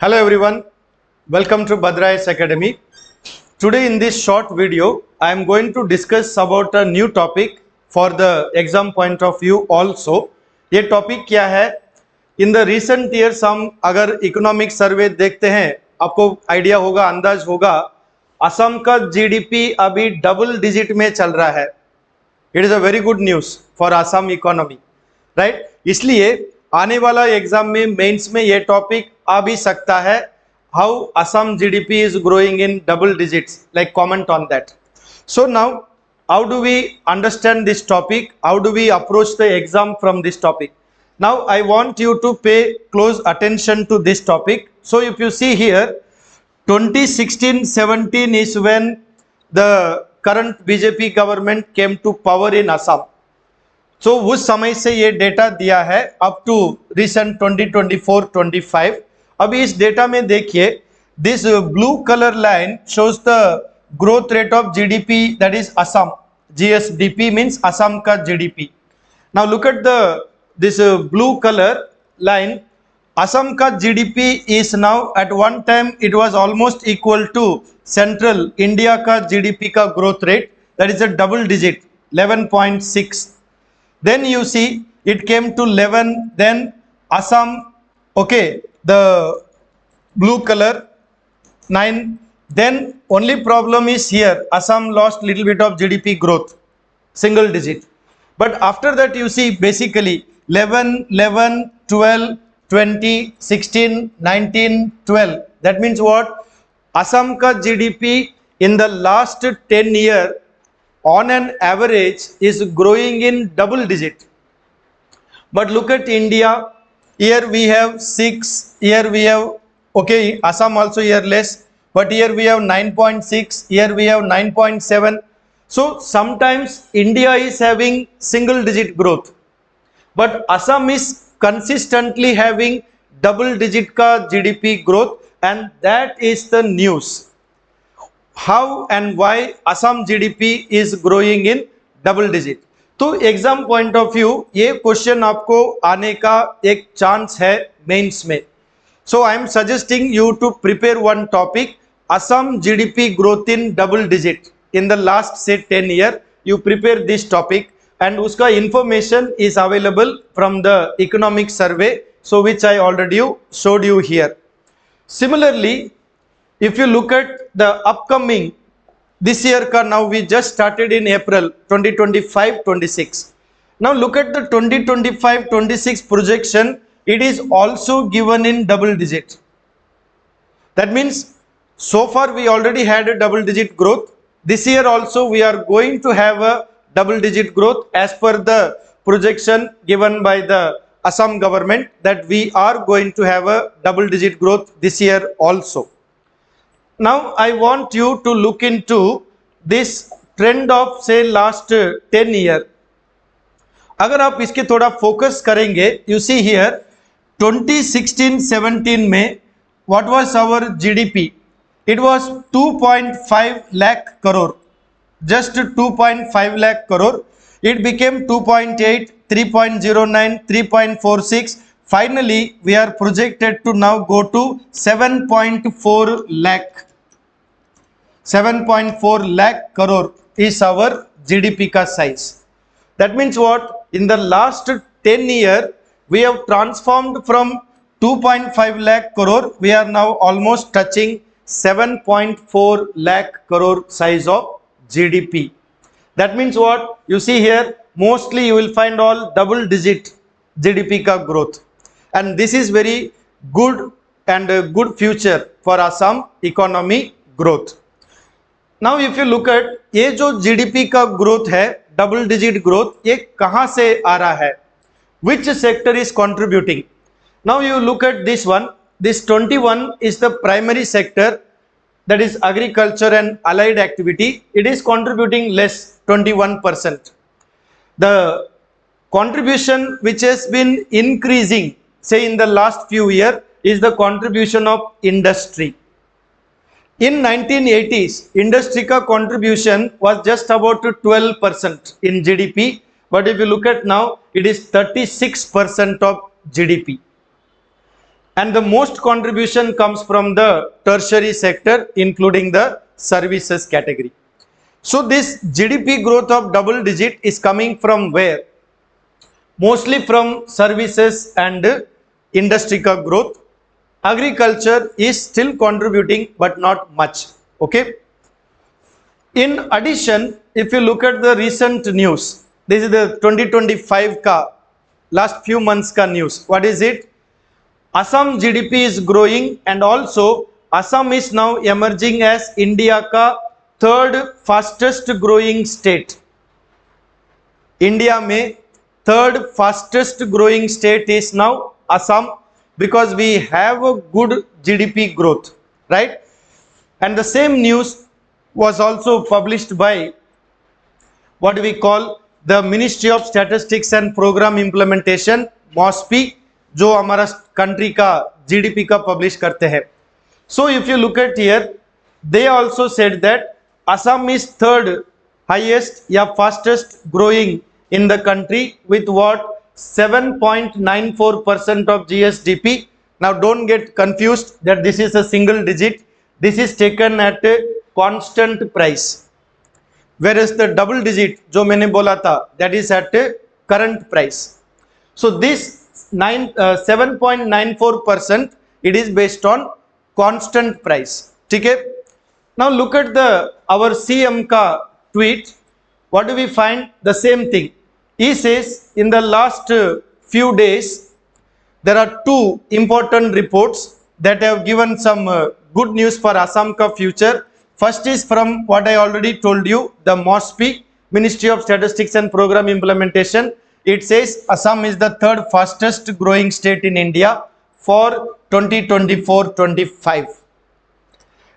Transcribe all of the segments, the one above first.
Hello everyone, welcome to BhadraIASAcademy. Today in this short video, I am going to discuss about a new topic for the exam point of view also. ये topic क्या है? In the recent years हम अगर economic survey देखते हैं, आपको idea होगा, अंदाज होगा, असम का जीडीपी अभी डबल डिजिट में चल रहा है. It is a very good news for Assam economy, right? इसलिए आने वाला एग्जाम में मेंस में ये टॉपिक आ भी सकता है. How Assam GDP is growing in double digits, like comment on that. So now how do we understand this topic, how do we approach the exam from this topic? Now I want you to pay close attention to this topic. So if you see here 2016-17 is when the current BJP government came to power in Assam. So उस समय से ये data दिया है up to recent 2024-25. अभी इस data में देखिए, this blue colour line shows the growth rate of GDP, that is Assam. GSDP means Assam का GDP. Now look at this blue color line. Assam का GDP is now at one time it was almost equal to Central India का GDP का growth rate, that is a double digit 11.6. Then you see it came to 11, then Assam, okay, the blue color 9. Then only problem is here, Assam lost little bit of GDP growth, single digit. But after that you see basically 11, 11, 12, 20, 16, 19, 12. That means what? Assam ka GDP in the last 10 years on an average is growing in double digit. But look at India. Here we have 6, here we have, okay, Assam also here less, but here we have 9.6, here we have 9.7. So sometimes India is having single digit growth, but Assam is consistently having double digit ka GDP growth, and that is the news. How and why Assam GDP is growing in double digit? तो exam point of view ये question आपको आने का एक chance है mains में. So I am suggesting you to prepare one topic, Assam GDP growth in double digit in the last say 10 year. You prepare this topic and uska information is available from the economic survey, so which I already showed you here. Similarly, if you look at the upcoming this year ka, now we just started in April 2025-26. Now look at the 2025-26 projection, it is also given in double digit. That means so far we already had a double digit growth. This year also we are going to have a double digit growth as per the projection given by the Assam government, that we are going to have a double digit growth this year also. Now I want you to look into this trend of say last 10 year. अगर आप इसके थोड़ा focus करेंगे, you see here 2016-17 में what was our GDP? It was 2.5 lakh crore. Just 2.5 lakh crore. It became 2.8, 3.09, 3.46. Finally, we are projected to now go to 7.4 lakh. 7.4 lakh crore is our GDP ka size. That means what? In the last 10 years, we have transformed from 2.5 lakh crore. We are now almost touching 7.4 lakh crore size of GDP. That means what? You see here, mostly you will find all double digit GDP ka growth, and this is very good and a good future for Assam economy growth. Now if you look at ये जो GDP का growth है, double digit growth, ये कहाँ से आ रहा है? Which sector is contributing? Now you look at this one. This 21 is the primary sector, that is agriculture and allied activity. It is contributing less, 21%. The contribution which has been increasing say in the last few years is the contribution of industry. In 1980s, industry ka contribution was just about 12% in GDP, but if you look at now, it is 36% of GDP. and the most contribution comes from the tertiary sector including the services category. So this GDP growth of double digit is coming from where? Mostly from services and industry ka growth. Agriculture is still contributing but not much. Okay. In addition, if you look at the recent news, this is the 2025 ka last few months ka news. What is it? Assam GDP is growing and also Assam is now emerging as India ka third fastest growing state. India mein third fastest growing state is now Assam because we have a good GDP growth, right? And the same news was also published by what we call the Ministry of Statistics and Program Implementation, MOSPI, जो हमारा country का GDP का publish करते हैं. So if you look at here, they also said that Assam is third highest या fastest growing in the country with what 7.94% of GSDP. Now don't get confused that this is a single digit. This is taken at a constant price, whereas the double digit जो मैंने बोला था that is at a current price. So this 7.94% it is based on constant price. ठीक है. Now look at the our CM का tweet. What do we find? The same thing. He says in the last few days there are two important reports that have given some good news for Assam ka future. First is from what I already told you, the MOSPI, Ministry of Statistics and Program Implementation. It says Assam is the third fastest growing state in India for 2024-25.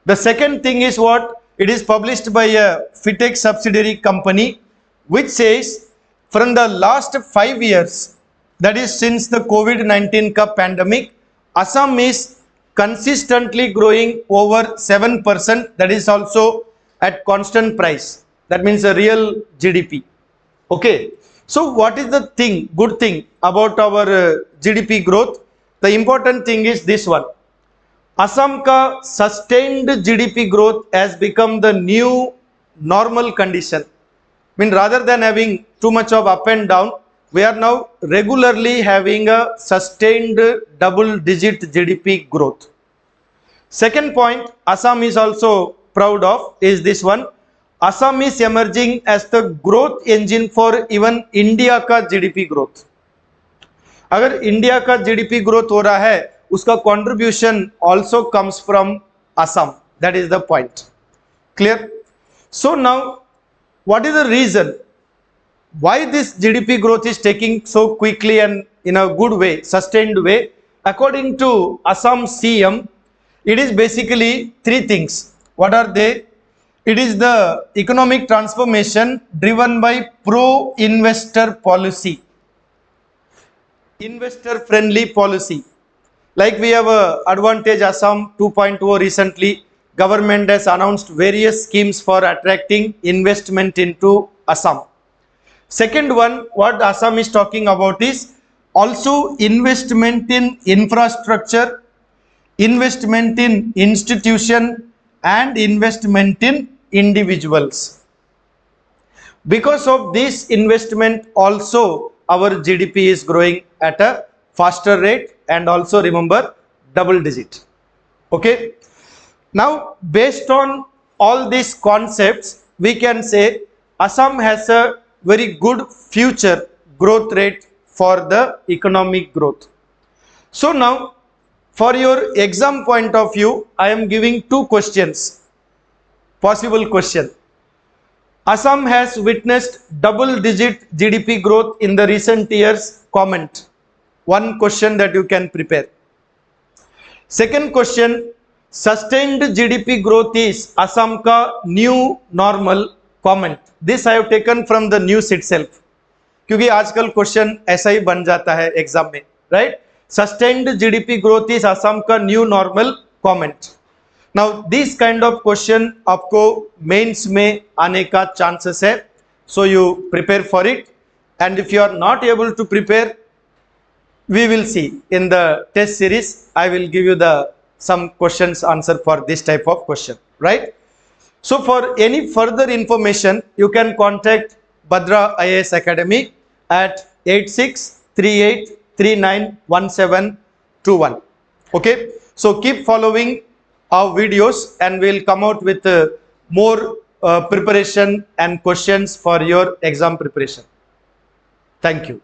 The second thing is what? It is published by a Fitech subsidiary company which says from the last 5 years, that is since the COVID-19 pandemic, Assam is consistently growing over 7%, that is also at constant price. That means a real GDP. Okay. So what is the thing, good thing about our GDP growth? The important thing is this one. Assam ka sustained GDP growth has become the new normal condition. I mean, rather than having too much of up and down, we are now regularly having a sustained double digit GDP growth. Second point Assam is also proud of is this one. Assam is emerging as the growth engine for even India का GDP growth. अगर India का GDP growth हो रहा है, उसका contribution also comes from Assam. That is the point. Clear? So now, what is the reason why this GDP growth is taking so quickly and in a good way, sustained way? According to Assam CM, it is basically three things. What are they? It is the economic transformation driven by pro-investor policy, investor-friendly policy. Like we have a Advantage Assam 2.0 recently. Government has announced various schemes for attracting investment into Assam. Second one, what Assam is talking about is also investment in infrastructure, investment in institution, and investment in individuals. Because of this investment also our GDP is growing at a faster rate and also remember double digit. Okay. Now based on all these concepts we can say Assam has a very good future growth rate for the economic growth. So now for your exam point of view, I am giving two questions. Possible question. Assam has witnessed double digit GDP growth in the recent years. Comment. One question that you can prepare. Second question. Sustained GDP growth is Assam ka new normal. Comment. This I have taken from the news itself. क्योंकि आजकल question ऐसा ही बन जाता है exam में, right? Sustained GDP growth is Assam का new normal. Comment. Now this kind of question आपको mains में आने का chances है, so you prepare for it. And if you are not able to prepare, we will see in the test series. I will give you the some questions answer for this type of question, right? So for any further information, you can contact Bhadra IAS Academy at 8638391721. Okay, so keep following our videos and we'll come out with more preparation and questions for your exam preparation. Thank you.